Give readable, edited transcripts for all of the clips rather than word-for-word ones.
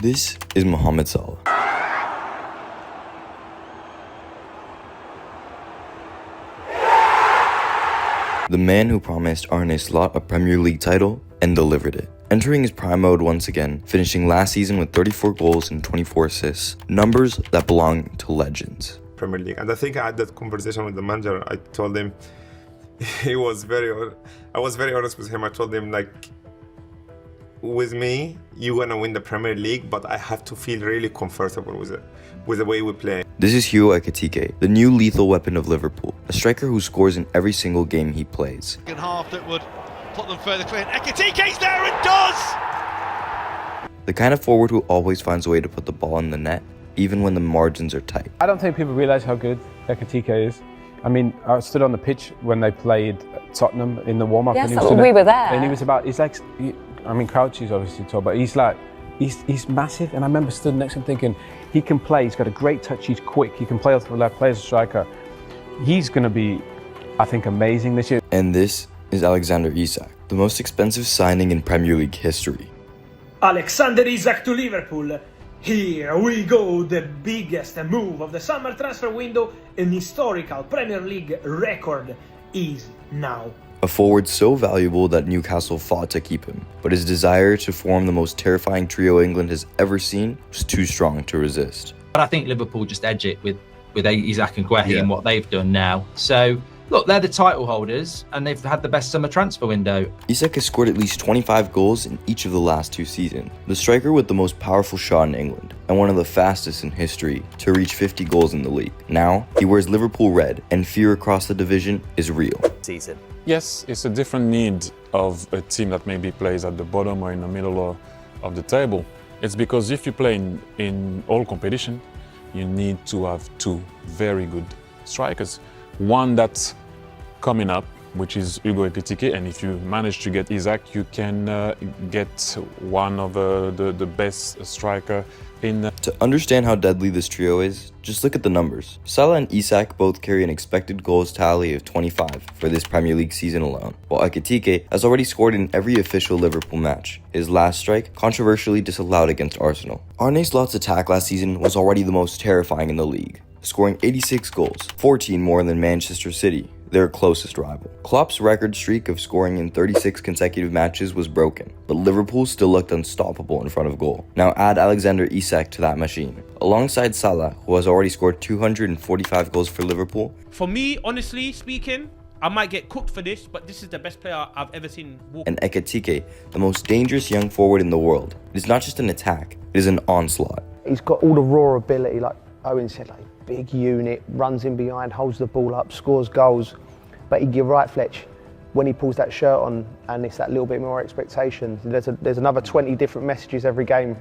This is Mohamed Salah. The man who promised Arne Slot a Premier League title and delivered it. Entering his prime mode once again, finishing last season with 34 goals and 24 assists, numbers that belong to legends. Premier League. And I think I had that conversation with the manager. I told him, I was very honest with him. I told him, like, with me, you're gonna win the Premier League, but I have to feel really comfortable with it, with the way we play. This is Hugo Ekitike, the new lethal weapon of Liverpool, a striker who scores in every single game he plays. Second half that would put them further clear. Ekitike's there and does! The kind of forward who always finds a way to put the ball in the net, even when the margins are tight. I don't think people realise how good Ekitike is. I mean, I stood on the pitch when they played Tottenham in the warm-up. Yes, and we were there. And he was about, he's like, I mean, Crouch is obviously tall, but he's like, he's massive. And I remember stood next to him thinking, he can play, he's got a great touch, he's quick, he can play off the left, play as a striker. He's going to be, I think, amazing this year. And this is Alexander Isak, the most expensive signing in Premier League history. Alexander Isak to Liverpool. Here we go, the biggest move of the summer transfer window. An historical Premier League record is now. A forward so valuable that Newcastle fought to keep him, but his desire to form the most terrifying trio England has ever seen was too strong to resist. But I think Liverpool just edge it with Isak and Guehi and what they've done now. So, look, they're the title holders and they've had the best summer transfer window. Isak has scored at least 25 goals in each of the last 2 seasons. The striker with the most powerful shot in England and one of the fastest in history to reach 50 goals in the league. Now, he wears Liverpool red and fear across the division is real. Yes, it's a different need of a team that maybe plays at the bottom or in the middle of the table. It's because if you play in all competition, you need to have 2 very good strikers. One that's coming up, which is Hugo Ekitike, and if you manage to get Isak, you can get one of the best striker in. To understand how deadly this trio is, just look at the numbers. Salah and Isak both carry an expected goals tally of 25 for this Premier League season alone, while Ekitike has already scored in every official Liverpool match, his last strike controversially disallowed against Arsenal. Arne Slot's attack last season was already the most terrifying in the league, scoring 86 goals, 14 more than Manchester City, their closest rival. Klopp's record streak of scoring in 36 consecutive matches was broken, but Liverpool still looked unstoppable in front of goal. Now add Alexander Isak to that machine, alongside Salah, who has already scored 245 goals for Liverpool. For me, honestly speaking, I might get cooked for this, but this is the best player I've ever seen walk. And Ekitike, the most dangerous young forward in the world. It is not just an attack, it is an onslaught. He's got all the raw ability, like Owen said, like big unit, runs in behind, holds the ball up, scores goals. But you're right, Fletch, when he pulls that shirt on and it's that little bit more expectation, there's another 20 different messages every game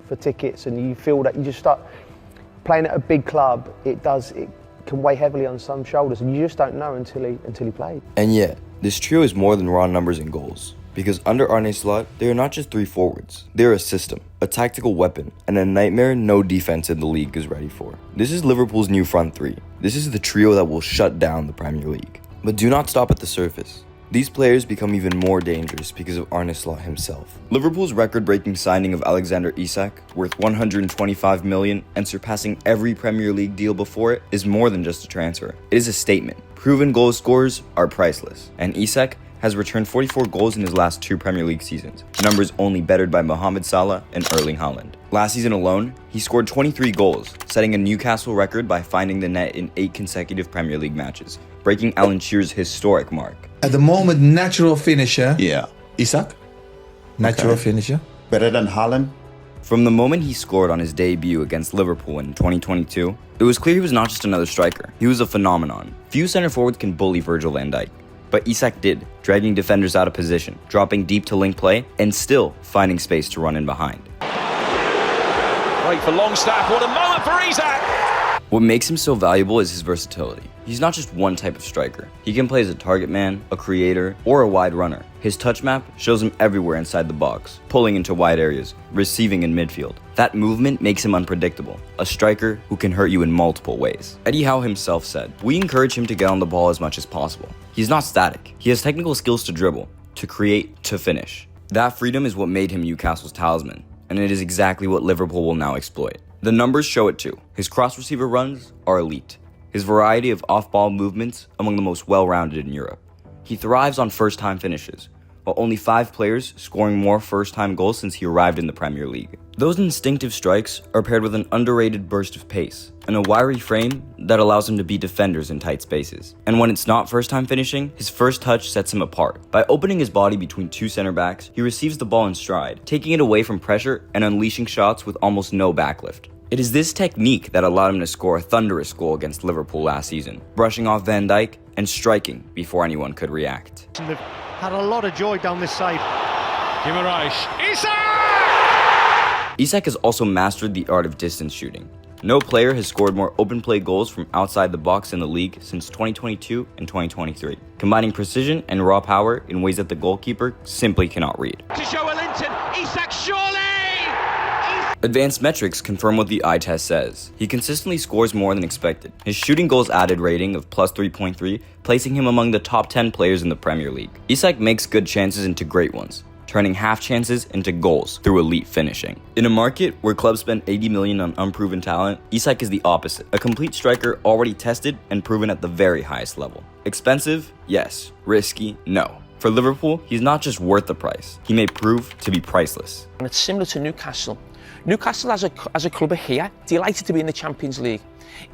for tickets, and you feel that you just start playing at a big club, it can weigh heavily on some shoulders, and you just don't know until he played. And yet, this trio is more than raw numbers and goals. Because under Arne Slot, they are not just 3 forwards. They are a system, a tactical weapon, and a nightmare no defense in the league is ready for. This is Liverpool's new front 3. This is the trio that will shut down the Premier League. But do not stop at the surface. These players become even more dangerous because of Arne Slot himself. Liverpool's record-breaking signing of Alexander Isak, worth $125 million and surpassing every Premier League deal before it, is more than just a transfer. It is a statement. Proven goal scorers are priceless, and Isak has returned 44 goals in his last 2 Premier League seasons, numbers only bettered by Mohamed Salah and Erling Haaland. Last season alone, he scored 23 goals, setting a Newcastle record by finding the net in 8 consecutive Premier League matches, breaking Alan Shearer's historic mark. At the moment, natural finisher. Yeah. Isak? Natural finisher. Better than Haaland? From the moment he scored on his debut against Liverpool in 2022, it was clear he was not just another striker, he was a phenomenon. Few center forwards can bully Virgil van Dijk, but Isak did, dragging defenders out of position, dropping deep to link play, and still finding space to run in behind. Great for Longstaff, what a moment for Isak! What makes him so valuable is his versatility. He's not just one type of striker. He can play as a target man, a creator, or a wide runner. His touch map shows him everywhere inside the box, pulling into wide areas, receiving in midfield. That movement makes him unpredictable, a striker who can hurt you in multiple ways. Eddie Howe himself said, "We encourage him to get on the ball as much as possible. He's not static. He has technical skills to dribble, to create, to finish." That freedom is what made him Newcastle's talisman. and it is exactly what Liverpool will now exploit. The numbers show it too. His cross receiver runs are elite. His variety of off-ball movements among the most well-rounded in Europe. He thrives on first-time finishes, while only 5 players scoring more first-time goals since he arrived in the Premier League. Those instinctive strikes are paired with an underrated burst of pace and a wiry frame that allows him to beat defenders in tight spaces. And when it's not first-time finishing, his first touch sets him apart. By opening his body between 2 center backs, he receives the ball in stride, taking it away from pressure and unleashing shots with almost no backlift. It is this technique that allowed him to score a thunderous goal against Liverpool last season, brushing off Van Dijk and striking before anyone could react. They've had a lot of joy down this side. Guimaraes. Isak has also mastered the art of distance shooting. No player has scored more open play goals from outside the box in the league since 2022 and 2023, combining precision and raw power in ways that the goalkeeper simply cannot read. To Joelinton. Isak surely! Advanced metrics confirm what the eye test says. He consistently scores more than expected. His shooting goals added rating of plus 3.3, placing him among the top 10 players in the Premier League. Isak makes good chances into great ones, turning half chances into goals through elite finishing. In a market where clubs spend 80 million on unproven talent, Isak is the opposite. A complete striker already tested and proven at the very highest level. Expensive? Yes. Risky? No. For Liverpool, he's not just worth the price. He may prove to be priceless. And it's similar to Newcastle. Newcastle as a club are here, delighted to be in the Champions League.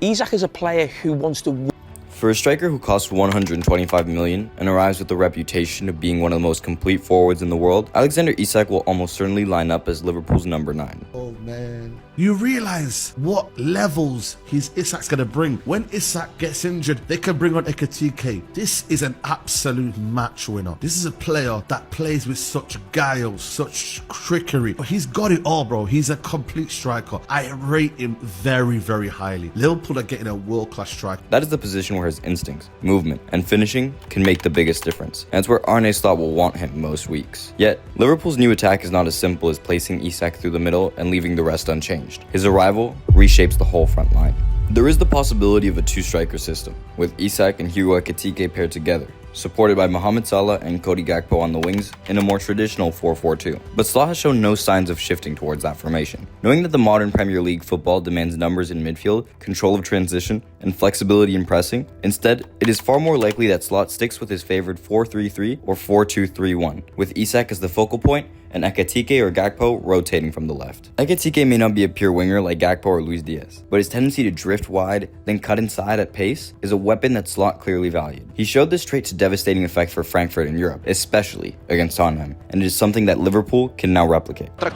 Isak is a player who wants to win. For a striker who costs 125 million and arrives with the reputation of being one of the most complete forwards in the world, Alexander Isak will almost certainly line up as Liverpool's number 9. Oh man. You realise what levels Isak's going to bring. When Isak gets injured, they can bring on Ekitike. This is an absolute match winner. This is a player that plays with such guile, such trickery. But he's got it all, bro. He's a complete striker. I rate him very, very highly. Liverpool are getting a world-class striker. That is the position where his instincts, movement, and finishing can make the biggest difference. And it's where Arne Slot will want him most weeks. Yet, Liverpool's new attack is not as simple as placing Isak through the middle and leaving the rest unchanged. His arrival reshapes the whole front line. There is the possibility of a 2-striker system, with Isak and Hugo Ekitike paired together, supported by Mohamed Salah and Cody Gakpo on the wings in a more traditional 4-4-2. But Salah has shown no signs of shifting towards that formation. Knowing that the modern Premier League football demands numbers in midfield, control of transition, and flexibility in pressing, instead, it is far more likely that Slot sticks with his favored 4-3-3 or 4-2-3-1, with Isak as the focal point and Ekitike or Gakpo rotating from the left. Ekitike may not be a pure winger like Gakpo or Luis Diaz, but his tendency to drift wide, then cut inside at pace, is a weapon that Slot clearly valued. He showed this trait to devastating effect for Frankfurt in Europe, especially against Tottenham, and it is something that Liverpool can now replicate. That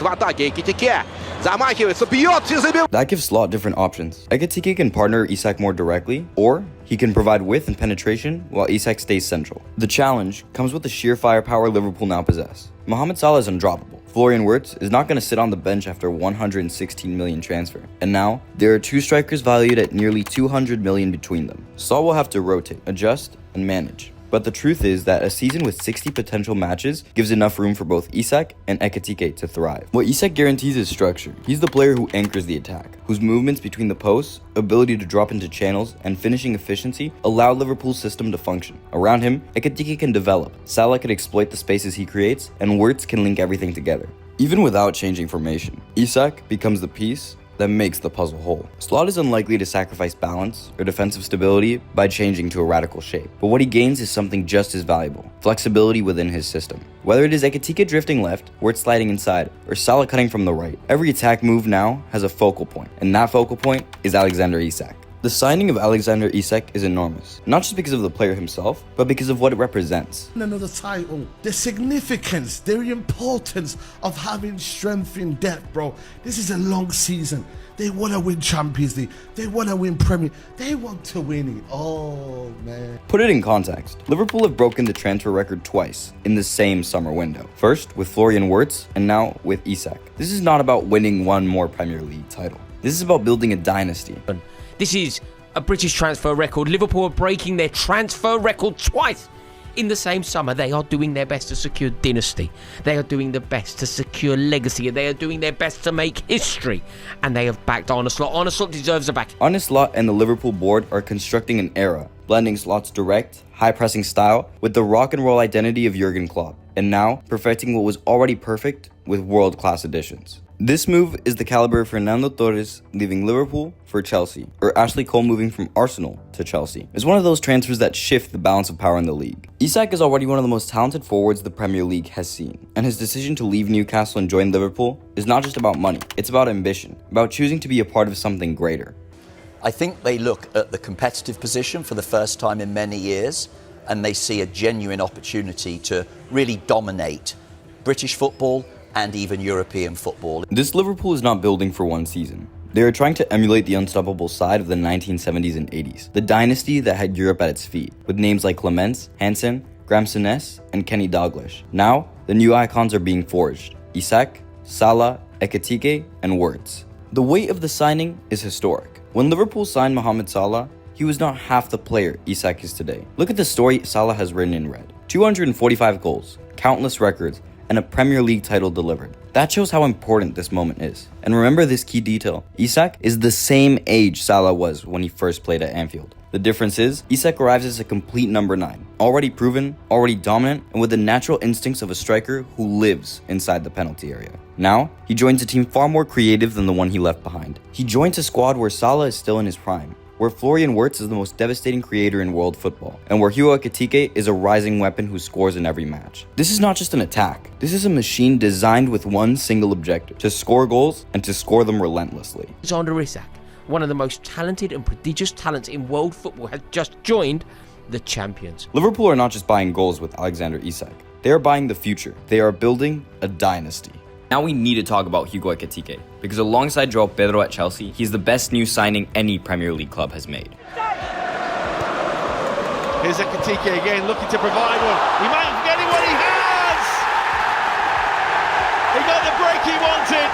gives Slot different options. Ekitike can partner Isak more directly, or he can provide width and penetration while Isak stays central. The challenge comes with the sheer firepower Liverpool now possess. Mohamed Salah is undroppable. Florian Wirtz is not going to sit on the bench after 116 million transfer. And now, there are 2 strikers valued at nearly 200 million between them. Salah will have to rotate, adjust, and manage. But the truth is that a season with 60 potential matches gives enough room for both Isak and Ekitike to thrive. What Isak guarantees is structure. He's the player who anchors the attack, whose movements between the posts, ability to drop into channels, and finishing efficiency allow Liverpool's system to function. Around him, Ekitike can develop, Salah can exploit the spaces he creates, and Wirtz can link everything together. Even without changing formation, Isak becomes the piece that makes the puzzle whole. Slot is unlikely to sacrifice balance or defensive stability by changing to a radical shape, but what he gains is something just as valuable: flexibility within his system. Whether it is Ekitike drifting left, Wirtz sliding inside, or Salah cutting from the right, every attack move now has a focal point, and that focal point is Alexander Isak. The signing of Alexander Isak is enormous, not just because of the player himself, but because of what it represents. Another title, the significance, the importance of having strength in depth, bro. This is a long season. They want to win Champions League. They want to win Premier. They want to win it. Oh, man. Put it in context. Liverpool have broken the transfer record twice in the same summer window. First with Florian Wirtz, and now with Isak. This is not about winning one more Premier League title. This is about building a dynasty. This is a British transfer record. Liverpool are breaking their transfer record twice in the same summer. They are doing their best to secure dynasty. They are doing their best to secure legacy. They are doing their best to make history. And they have backed Arne Slot. Arne Slot deserves a back. Arne Slot and the Liverpool board are constructing an era, blending Slot's direct, high-pressing style with the rock and roll identity of Jurgen Klopp, and now perfecting what was already perfect with world-class additions. This move is the caliber of Fernando Torres leaving Liverpool for Chelsea, or Ashley Cole moving from Arsenal to Chelsea. It's one of those transfers that shift the balance of power in the league. Isak is already one of the most talented forwards the Premier League has seen, and his decision to leave Newcastle and join Liverpool is not just about money, it's about ambition, about choosing to be a part of something greater. I think they look at the competitive position for the first time in many years, and they see a genuine opportunity to really dominate British football and even European football. This Liverpool is not building for one season. They are trying to emulate the unstoppable side of the 1970s and 80s, the dynasty that had Europe at its feet, with names like Clements, Hansen, Graham Souness, and Kenny Dalglish. Now, the new icons are being forged: Isak, Salah, Ekitike, and Wirtz. The weight of the signing is historic. When Liverpool signed Mohamed Salah, he was not half the player Isak is today. Look at the story Salah has written in red. 245 goals, countless records, and a Premier League title delivered. That shows how important this moment is. And remember this key detail: Isak is the same age Salah was when he first played at Anfield. The difference is, Isak arrives as a complete number 9, already proven, already dominant, and with the natural instincts of a striker who lives inside the penalty area. Now, he joins a team far more creative than the one he left behind. He joins a squad where Salah is still in his prime, where Florian Wirtz is the most devastating creator in world football, and where Hugo Ekitike is a rising weapon who scores in every match. This is not just an attack. This is a machine designed with one single objective: to score goals and to score them relentlessly. Alexander Isak, one of the most talented and prodigious talents in world football, has just joined the champions. Liverpool are not just buying goals with Alexander Isak. They are buying the future. They are building a dynasty. Now we need to talk about Hugo Ekitike, because alongside João Pedro at Chelsea, he's the best new signing any Premier League club has made. Here's Ekitike again, looking to provide one. He might be getting what he has! He got the break he wanted!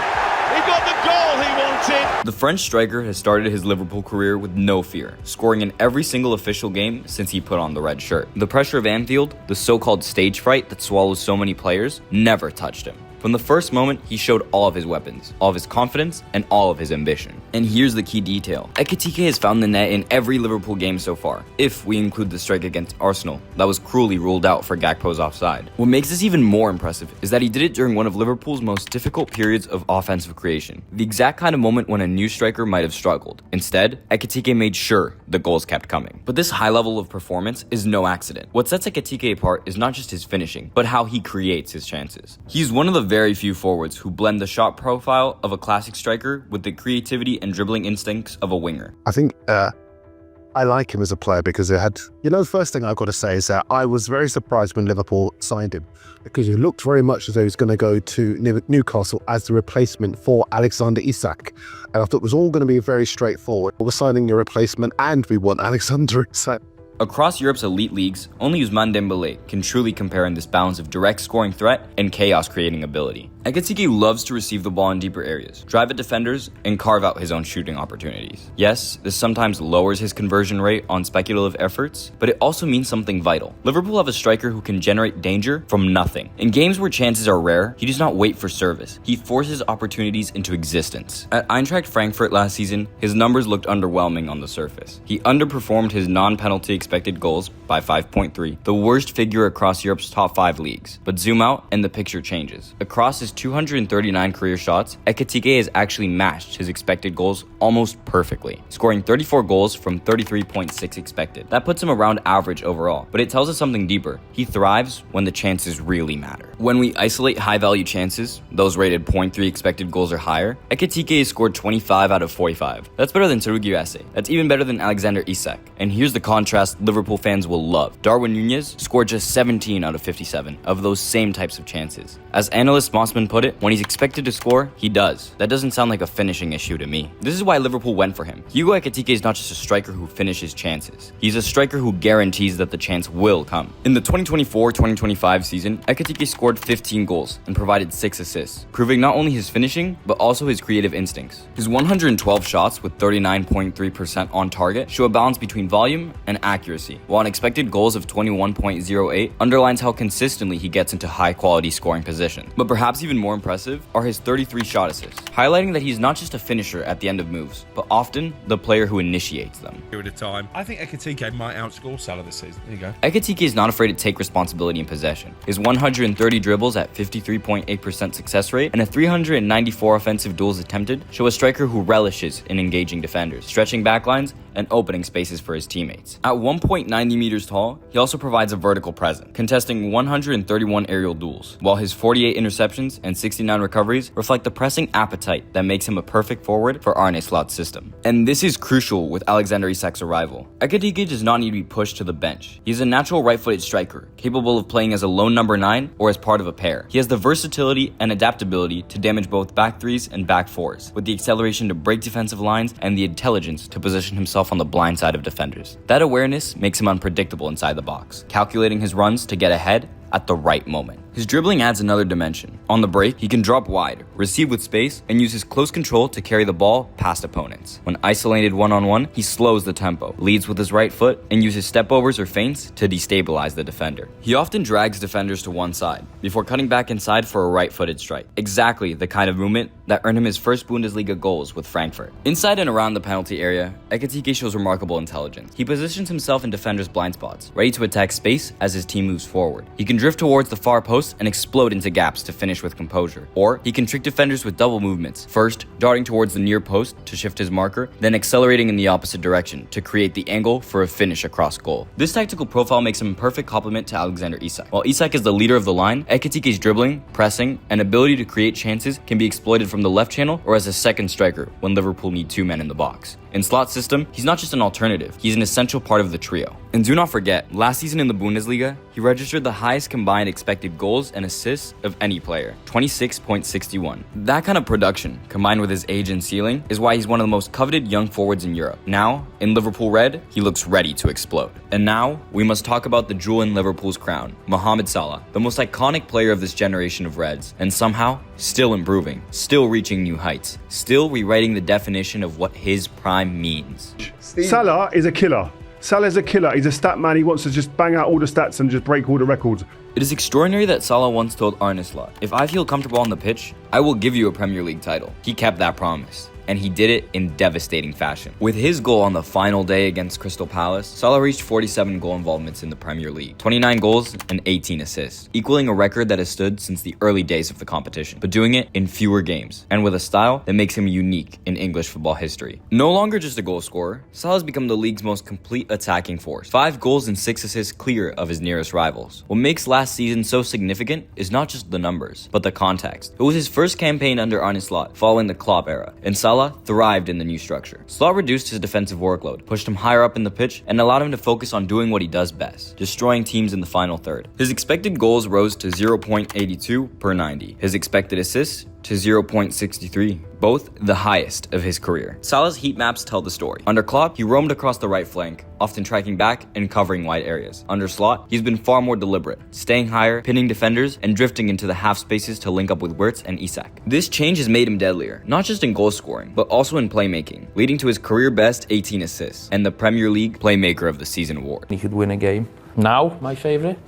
He got the goal he wanted! The French striker has started his Liverpool career with no fear, scoring in every single official game since he put on the red shirt. The pressure of Anfield, the so-called stage fright that swallows so many players, never touched him. From the first moment, he showed all of his weapons, all of his confidence, and all of his ambition. And here's the key detail: Ekitike has found the net in every Liverpool game so far, if we include the strike against Arsenal that was cruelly ruled out for Gakpo's offside. What makes this even more impressive is that he did it during one of Liverpool's most difficult periods of offensive creation, the exact kind of moment when a new striker might have struggled. Instead, Ekitike made sure the goals kept coming. But this high level of performance is no accident. What sets Ekitike apart is not just his finishing, but how he creates his chances. He's one of the very few forwards who blend the shot profile of a classic striker with the creativity and dribbling instincts of a winger. I think I like him as a player because it had, the first thing I've got to say is that I was very surprised when Liverpool signed him, because he looked very much as though he was going to go to Newcastle as the replacement for Alexander Isak. And I thought it was all going to be very straightforward. We're signing a replacement and we want Alexander Isak. Across Europe's elite leagues, only Ousmane Dembélé can truly compare in this balance of direct scoring threat and chaos-creating ability. Ekitike loves to receive the ball in deeper areas, drive at defenders, and carve out his own shooting opportunities. Yes, this sometimes lowers his conversion rate on speculative efforts, but it also means something vital. Liverpool have a striker who can generate danger from nothing. In games where chances are rare, he does not wait for service. He forces opportunities into existence. At Eintracht Frankfurt last season, his numbers looked underwhelming on the surface. He underperformed his non-penalty expected goals by 5.3, the worst figure across Europe's top 5 leagues. But zoom out and the picture changes. Across his 239 career shots, Ekitike has actually matched his expected goals almost perfectly, scoring 34 goals from 33.6 expected. That puts him around average overall, but it tells us something deeper. He thrives when the chances really matter. When we isolate high-value chances, those rated 0.3 expected goals or higher, Ekitike has scored 25 out of 45. That's better than Serugi Esse. That's even better than Alexander Isak. And here's the contrast Liverpool fans will love. Darwin Núñez scored just 17 out of 57 of those same types of chances. As analyst Mossman put it, when he's expected to score, he does. That doesn't sound like a finishing issue to me. This is why Liverpool went for him. Hugo Ekitike is not just a striker who finishes chances. He's a striker who guarantees that the chance will come. In the 2024-2025 season, Ekitike scored 15 goals and provided 6 assists, proving not only his finishing, but also his creative instincts. His 112 shots with 39.3% on target show a balance between volume and accuracy. accuracy, while an expected goals of 21.08 underlines how consistently he gets into high-quality scoring positions. But perhaps even more impressive are his 33 shot assists, highlighting that he's not just a finisher at the end of moves, but often the player who initiates them. Period of time. I think Ekitike might outscore Salah this season. There you go. Ekitike is not afraid to take responsibility in possession. His 130 dribbles at 53.8% success rate and a 394 offensive duels attempted show a striker who relishes in engaging defenders, stretching backlines, and opening spaces for his teammates. At 1.90 meters tall, he also provides a vertical presence, contesting 131 aerial duels, while his 48 interceptions and 69 recoveries reflect the pressing appetite that makes him a perfect forward for Arne Slot's system. And this is crucial with Alexander Isak's arrival. Ekitike does not need to be pushed to the bench. He's a natural right-footed striker, capable of playing as a lone number 9 or as part of a pair. He has the versatility and adaptability to damage both back threes and back fours, with the acceleration to break defensive lines and the intelligence to position himself on the blind side of defenders. That awareness makes him unpredictable inside the box, calculating his runs to get ahead at the right moment. His dribbling adds another dimension. On the break, he can drop wide, receive with space, and use his close control to carry the ball past opponents. When isolated one-on-one, he slows the tempo, leads with his right foot, and uses step-overs or feints to destabilize the defender. He often drags defenders to one side, before cutting back inside for a right-footed strike. Exactly the kind of movement that earned him his first Bundesliga goals with Frankfurt. Inside and around the penalty area, Ekitike shows remarkable intelligence. He positions himself in defenders' blind spots, ready to attack space as his team moves forward. He can drift towards the far post and explode into gaps to finish with composure. Or he can trick defenders with double movements, first darting towards the near post to shift his marker, then accelerating in the opposite direction to create the angle for a finish across goal. This tactical profile makes him a perfect complement to Alexander Isak. While Isak is the leader of the line, Ekitike's dribbling, pressing, and ability to create chances can be exploited from the left channel or as a second striker when Liverpool need 2 men in the box. In Slot's system, he's not just an alternative, he's an essential part of the trio. And do not forget, last season in the Bundesliga, he registered the highest combined expected goals and assists of any player, 26.61. That kind of production, combined with his age and ceiling, is why he's one of the most coveted young forwards in Europe. Now, in Liverpool red, he looks ready to explode. And now, we must talk about the jewel in Liverpool's crown, Mohamed Salah, the most iconic player of this generation of Reds, and somehow, still improving, still reaching new heights, still rewriting the definition of what his prime means. Salah is a killer. Salah is a killer. He's a stat man. He wants to just bang out all the stats and just break all the records. It is extraordinary that Salah once told Arne Slot, "If I feel comfortable on the pitch, I will give you a Premier League title." He kept that promise. And he did it in devastating fashion. With his goal on the final day against Crystal Palace, Salah reached 47 goal involvements in the Premier League, 29 goals and 18 assists, equaling a record that has stood since the early days of the competition, but doing it in fewer games, and with a style that makes him unique in English football history. No longer just a goal scorer, Salah has become the league's most complete attacking force, 5 goals and 6 assists clear of his nearest rivals. What makes last season so significant is not just the numbers, but the context. It was his first campaign under Arne Slot, following the Klopp era, and Salah thrived in the new structure. Slot reduced his defensive workload, pushed him higher up in the pitch, and allowed him to focus on doing what he does best, destroying teams in the final third. His expected goals rose to 0.82 per 90. His expected assists to 0.63, both the highest of his career. Salah's heat maps tell the story. Under Klopp, he roamed across the right flank, often tracking back and covering wide areas. Under Slot, he's been far more deliberate, staying higher, pinning defenders, and drifting into the half spaces to link up with Wirtz and Isak. This change has made him deadlier, not just in goal scoring, but also in playmaking, leading to his career best 18 assists and the Premier League Playmaker of the Season award. He could win a game. Now, my favourite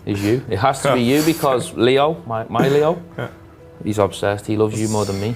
is you. It has to be you because Leo, my Leo, he's obsessed. He loves you more than me.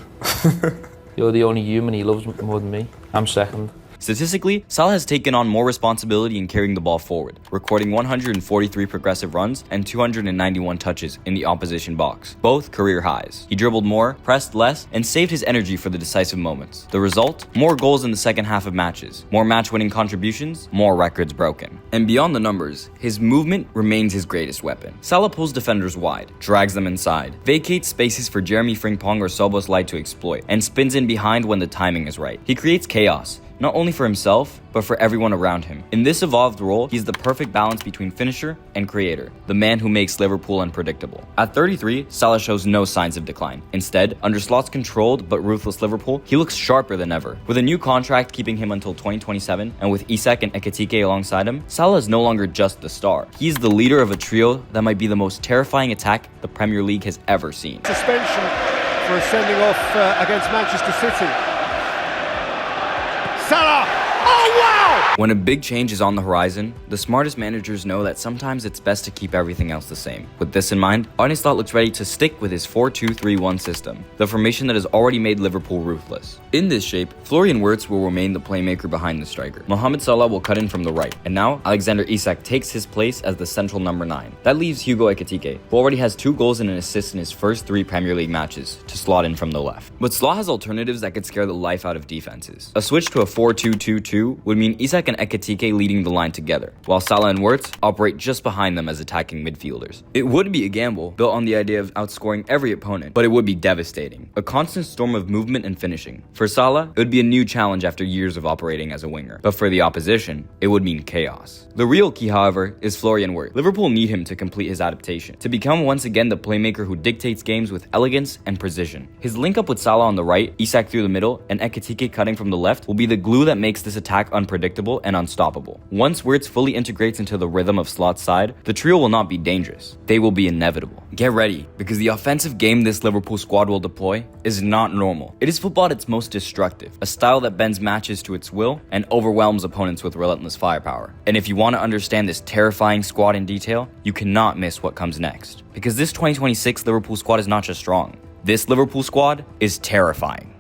You're the only human he loves more than me. I'm second. Statistically, Salah has taken on more responsibility in carrying the ball forward, recording 143 progressive runs and 291 touches in the opposition box, both career highs. He dribbled more, pressed less, and saved his energy for the decisive moments. The result? More goals in the second half of matches, more match-winning contributions, more records broken. And beyond the numbers, his movement remains his greatest weapon. Salah pulls defenders wide, drags them inside, vacates spaces for Jeremy Frimpong or Szoboszlai to exploit, and spins in behind when the timing is right. He creates chaos, not only for himself, but for everyone around him. In this evolved role, he's the perfect balance between finisher and creator, the man who makes Liverpool unpredictable. At 33, Salah shows no signs of decline. Instead, under Slot's controlled but ruthless Liverpool, he looks sharper than ever. With a new contract keeping him until 2027, and with Isak and Ekitike alongside him, Salah is no longer just the star. He's the leader of a trio that might be the most terrifying attack the Premier League has ever seen. Suspension for a sending off against Manchester City. Salah! Oh, wow! When a big change is on the horizon, the smartest managers know that sometimes it's best to keep everything else the same. With this in mind, Arne Slot looks ready to stick with his 4-2-3-1 system, the formation that has already made Liverpool ruthless. In this shape, Florian Wirtz will remain the playmaker behind the striker. Mohamed Salah will cut in from the right, and now Alexander Isak takes his place as the central number 9. That leaves Hugo Ekitike, who already has 2 goals and an assist in his first 3 Premier League matches, to slot in from the left. But Slot has alternatives that could scare the life out of defenses. A switch to a 4-2-2-2 would mean Isak and Ekitike leading the line together, while Salah and Wirtz operate just behind them as attacking midfielders. It would be a gamble, built on the idea of outscoring every opponent, but it would be devastating. A constant storm of movement and finishing. For Salah, it would be a new challenge after years of operating as a winger, but for the opposition, it would mean chaos. The real key, however, is Florian Wirtz. Liverpool need him to complete his adaptation, to become once again the playmaker who dictates games with elegance and precision. His link up with Salah on the right, Isak through the middle, and Ekitike cutting from the left will be the glue that makes this attack unpredictable and unstoppable. Once Wirtz fully integrates into the rhythm of Slot's side, the trio will not be dangerous. They will be inevitable. Get ready, because the offensive game this Liverpool squad will deploy is not normal. It is football at its most destructive, a style that bends matches to its will and overwhelms opponents with relentless firepower. And if you want to understand this terrifying squad in detail, you cannot miss what comes next. Because this 2026 Liverpool squad is not just strong. This Liverpool squad is terrifying.